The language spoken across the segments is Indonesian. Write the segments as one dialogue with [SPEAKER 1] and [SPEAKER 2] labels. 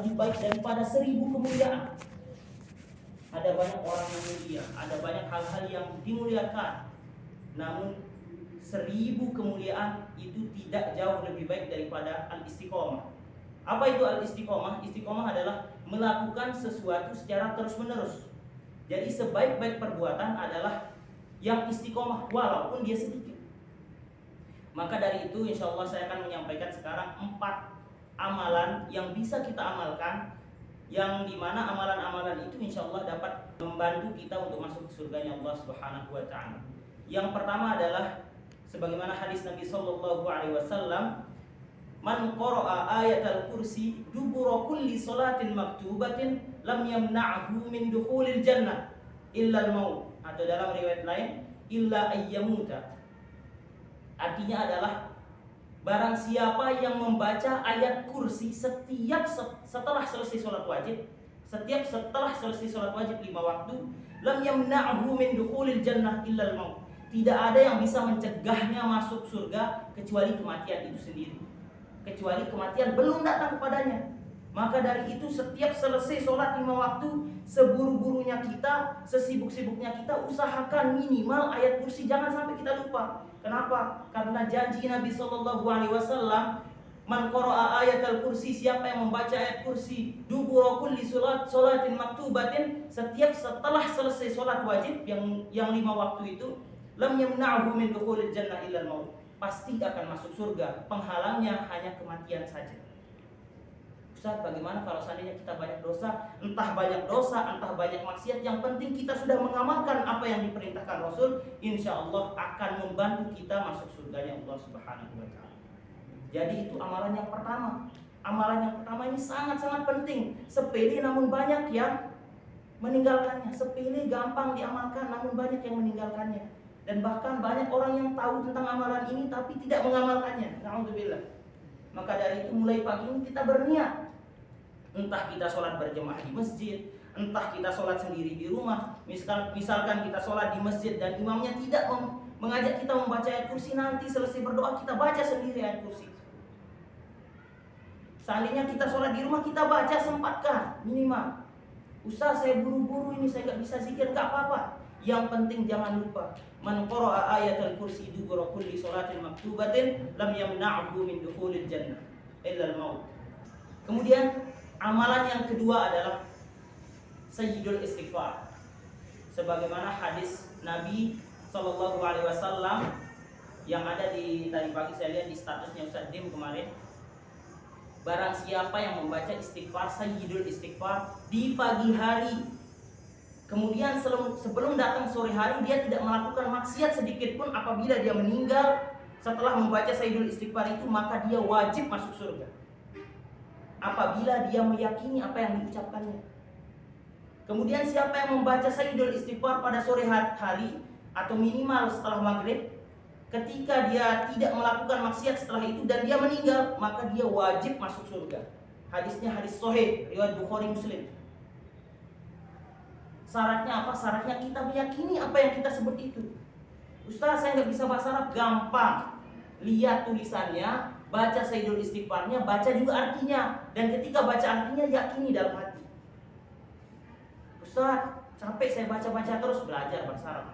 [SPEAKER 1] lebih baik daripada 1000 kemuliaan. Ada banyak orang yang mulia, ada banyak hal-hal yang dimuliakan, namun 1000 kemuliaan itu tidak jauh lebih baik daripada al-istiqomah. Apa itu al-istiqomah? Istiqomah adalah melakukan sesuatu secara terus-menerus. Jadi sebaik-baik perbuatan adalah yang istiqomah walaupun dia sedikit. Maka dari itu insya Allah saya akan menyampaikan sekarang 4 amalan yang bisa kita amalkan, yang dimana amalan-amalan itu insya Allah dapat membantu kita untuk masuk ke surganya Allah Subhanahu wa ta'ala. Yang pertama adalah sebagaimana hadis Nabi sallallahu alaihi wasallam, man qara'a ayatal kursi dubura kulli salatin maktubatin lam yamna'hu min dukhulil jannah illa al-maut, atau dalam riwayat lain illa ayyamuta. Artinya adalah barang siapa yang membaca ayat kursi setelah selesai sholat wajib, setelah selesai sholat wajib 5 waktu, lam yamna'hu min dukhulil jannah illa al-maut. Tidak ada yang bisa mencegahnya masuk surga kecuali kematian itu sendiri. Kecuali kematian belum datang kepadanya. Maka dari itu setiap selesai sholat 5 waktu, seburu-burunya kita, sesibuk-sibuknya kita, usahakan minimal ayat kursi jangan sampai kita lupa. Kenapa? Karena janji Nabi sallallahu alaihi wasallam, man qara'a ayatal kursi, siapa yang membaca ayat kursi dubura kulli salatin maktubatin, setelah selesai sholat wajib yang 5 waktu itu, lam yamna'hu min dukhulil jannah illa al-maut, pasti akan masuk surga. Penghalangnya hanya kematian saja. Ustaz, bagaimana kalau seandainya kita banyak dosa, entah banyak maksiat, yang penting kita sudah mengamalkan apa yang diperintahkan Rasul, insya Allah akan membantu kita masuk surganya Allah Subhanahu wa ta'ala. Jadi itu amalan yang pertama. Amalan yang pertama ini sangat-sangat penting. Sepele namun banyak yang meninggalkannya. Sepele gampang diamalkan namun banyak yang meninggalkannya. Dan bahkan banyak orang yang tahu tentang amalan ini tapi tidak mengamalkannya. Alhamdulillah. Maka dari itu mulai pagi ini kita berniat. Entah kita sholat berjemaah di masjid, entah kita sholat sendiri di rumah. Misalkan kita sholat di masjid dan imamnya tidak mengajak kita membaca ayat kursi, nanti selesai berdoa kita baca sendiri ayat kursi. Seandainya kita sholat di rumah, kita baca, sempatkan minimal. Ustaz, saya buru-buru ini, saya nggak bisa zikir, nggak apa-apa. Yang penting jangan lupa, man qara'a ayatal kursi dubura kulli salatin maktubatin lam yamna'hu min dukhulil jannah illa al-maut. Kemudian amalan yang kedua adalah sayyidul istighfar. Sebagaimana hadis Nabi sallallahu alaihi wasallam yang ada di tadi pagi saya lihat di statusnya Ustaz Dim kemarin. Barang siapa yang membaca istighfar, sayyidul istighfar di pagi hari, kemudian sebelum datang sore hari dia tidak melakukan maksiat sedikit pun, apabila dia meninggal setelah membaca sayyidul istighfar itu, maka dia wajib masuk surga. Apabila dia meyakini apa yang diucapkannya. Kemudian siapa yang membaca sayyidul istighfar pada sore hari atau minimal setelah maghrib, ketika dia tidak melakukan maksiat setelah itu dan dia meninggal, maka dia wajib masuk surga. Hadisnya hadis sahih riwayat Bukhari Muslim. Syaratnya apa? Syaratnya kita meyakini apa yang kita sebut itu. Ustaz, saya nggak bisa bahasa Arab. Gampang. Lihat tulisannya, baca sayyidul istighfarnya, baca juga artinya. Dan ketika baca artinya, yakini dalam hati. Ustaz, capek saya baca-baca terus, belajar bahasa Arab.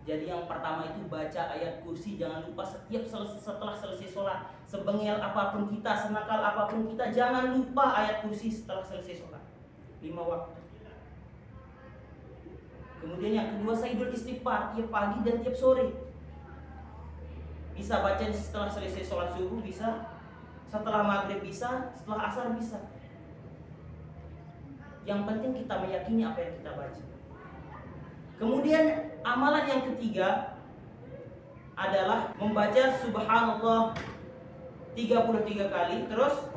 [SPEAKER 1] Jadi yang pertama itu baca ayat kursi, jangan lupa setelah selesai sholat. Sebengel apapun kita, senakal apapun kita, jangan lupa ayat kursi setelah selesai sholat 5 waktu. Kemudian yang kedua sayyidul istighfar tiap pagi dan tiap sore. Bisa baca setelah selesai sholat subuh, bisa setelah maghrib, bisa setelah asar, bisa. Yang penting kita meyakini apa yang kita baca. Kemudian amalan yang ketiga adalah membaca subhanallah 33 kali, terus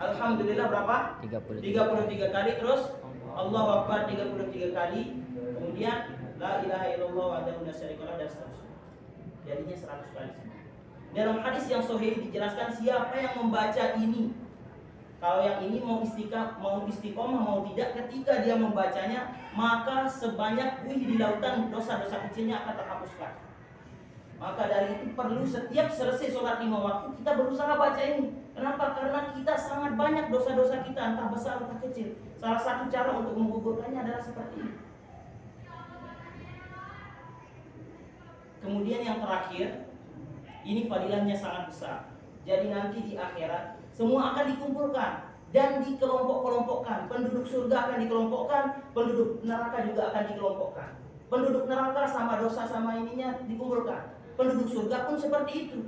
[SPEAKER 1] alhamdulillah berapa? 33 kali, terus Allahu Akbar 33 kali, kemudian la ilaha illallah wahdahu la syarikalah, dan seterusnya. Jadinya 100 kali. Dalam hadis yang sahih dijelaskan siapa yang membaca ini, kalau yang ini mau istiqomah mau tidak, ketika dia membacanya, maka sebanyak buih di lautan dosa-dosa kecilnya akan terhapuskan. Maka dari itu perlu setiap selesai sholat 5 waktu kita berusaha baca ini. Kenapa? Karena kita sangat banyak dosa-dosa kita, entah besar entah kecil. Salah satu cara untuk menggugurkannya adalah seperti ini. Kemudian yang terakhir, ini fadilahnya sangat besar. Jadi nanti di akhirat semua akan dikumpulkan dan dikelompok-kelompokkan. Penduduk surga akan dikelompokkan, penduduk neraka juga akan dikelompokkan. Penduduk neraka sama dosa sama ininya dikumpulkan. Penduduk surga pun seperti itu.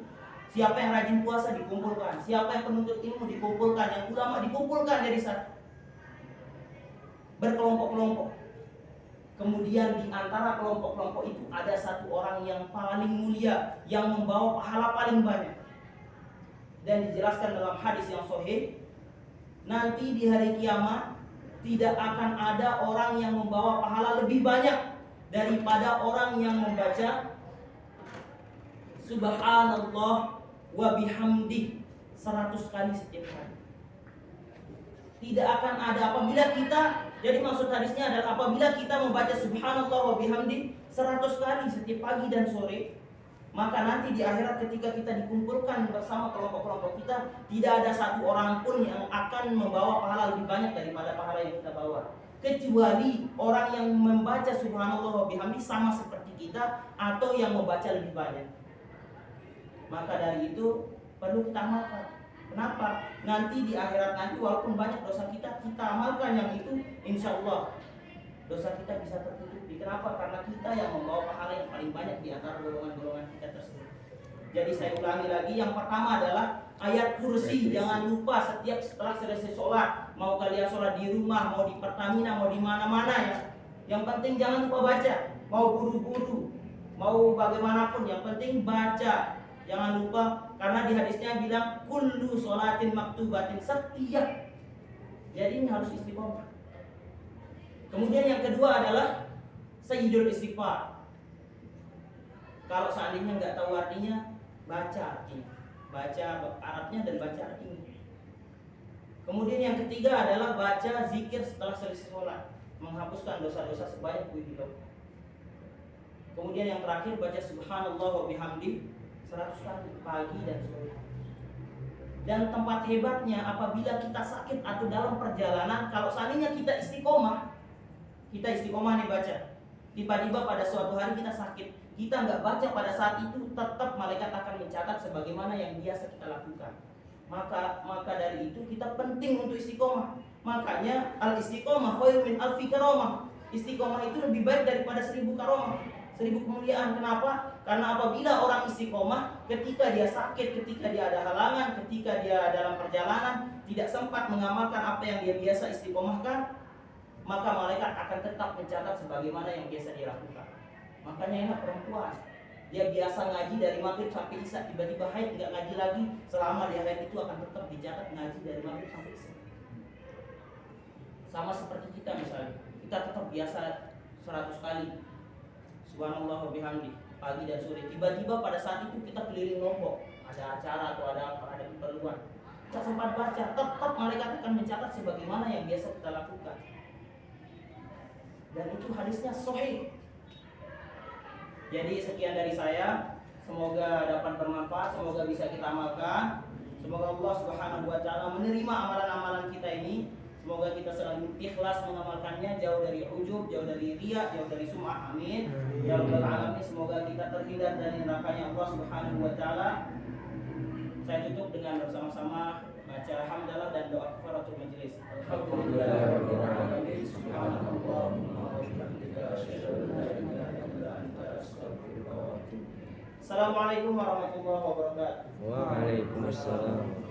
[SPEAKER 1] Siapa yang rajin puasa dikumpulkan, siapa yang penuntut ilmu dikumpulkan, yang ulama dikumpulkan jadi satu. Berkelompok-kelompok. Kemudian di antara kelompok-kelompok itu ada satu orang yang paling mulia, yang membawa pahala paling banyak. Dan dijelaskan dalam hadis yang sahih, nanti di hari kiamat tidak akan ada orang yang membawa pahala lebih banyak daripada orang yang membaca Subhanallah wa bihamdih 100 kali setiap hari. Tidak akan ada apabila kita, jadi maksud hadisnya adalah apabila kita membaca Subhanallah wa bihamdih 100 kali setiap pagi dan sore, maka nanti di akhirat ketika kita dikumpulkan bersama kelompok-kelompok kita, tidak ada satu orang pun yang akan membawa pahala lebih banyak daripada pahala yang kita bawa, kecuali orang yang membaca Subhanallah wa bihamdih sama seperti kita atau yang membaca lebih banyak. Maka dari itu perlu kita amalkan. Kenapa? Nanti di akhirat nanti walaupun banyak dosa kita amalkan yang itu, insya Allah dosa kita bisa tertutupi. Kenapa? Karena kita yang membawa pahala yang paling banyak di antara golongan-golongan kita tersebut. Jadi saya ulangi lagi, yang pertama adalah ayat kursi. Jangan lupa setiap setelah selesai sholat, mau kalian sholat di rumah, mau di Pertamina, mau di mana-mana ya. Yang penting jangan lupa baca. Mau buru-buru, mau bagaimanapun, yang penting baca. Jangan lupa, karena di hadisnya bilang kullu sholatin maktubatin, setiap. Jadi ini harus istiqomah. Kemudian yang kedua adalah sayyidul istighfar. Kalau seandainya nggak tahu artinya, baca artinya, baca Arabnya dan baca artinya. Kemudian yang ketiga adalah baca zikir setelah selesai sholat, menghapuskan dosa-dosa sebanyak 7 kali. Kemudian yang terakhir baca Subhanallah wa bihamdih 100 kali pagi dan sore. Dan tempat hebatnya apabila kita sakit atau dalam perjalanan, kalau seandainya kita istiqomah nih baca, tiba-tiba pada suatu hari kita sakit, kita nggak baca pada saat itu, tetap malaikat akan mencatat sebagaimana yang biasa kita lakukan. Maka dari itu kita penting untuk istiqomah. Makanya al istiqomah khairun min alfi karamah. Istiqomah itu lebih baik daripada 1000 karamah, 1000 kemuliaan. Kenapa? Karena apabila orang istiqomah, ketika dia sakit, ketika dia ada halangan, ketika dia dalam perjalanan tidak sempat mengamalkan apa yang dia biasa istiqomahkan, maka malaikat akan tetap mencatat sebagaimana yang biasa dia lakukan. Makanya enak perempuan, dia biasa ngaji dari maghrib sampai isya, tiba-tiba haid nggak ngaji lagi, selama dia haid itu akan tetap dicatat ngaji dari maghrib sampai isya. Sama seperti kita misalnya, kita tetap biasa 100 kali Subhanallah wa bihamdih pagi dan sore. Tiba-tiba pada saat itu kita keliling Lombok, ada acara atau ada keperluan, kita sempat baca, tetap malaikat akan mencatat sebagaimana yang biasa kita lakukan. Dan itu hadisnya sahih. Jadi sekian dari saya, semoga dapat bermanfaat, semoga bisa kita amalkan. Semoga Allah Subhanahu wa taala menerima amalan-amalan kita ini. Semoga kita selalu ikhlas mengamalkannya, jauh dari ujub, jauh dari riya, jauh dari sum'ah. Amin. Ya rabbal alamin. Semoga kita terhindar dari nerakanya Allah Subhanahu wa taala. Saya tutup dengan bersama-sama baca hamdalah dan doa kafaratul majelis. Alhamdulillahirabbil alamin. Subhanallahumma wa bihamdika asyhadu an la ilaha illa anta astaghfiruka wa atubu ilaik. Assalamualaikum warahmatullahi wabarakatuh.
[SPEAKER 2] Waalaikumsalam.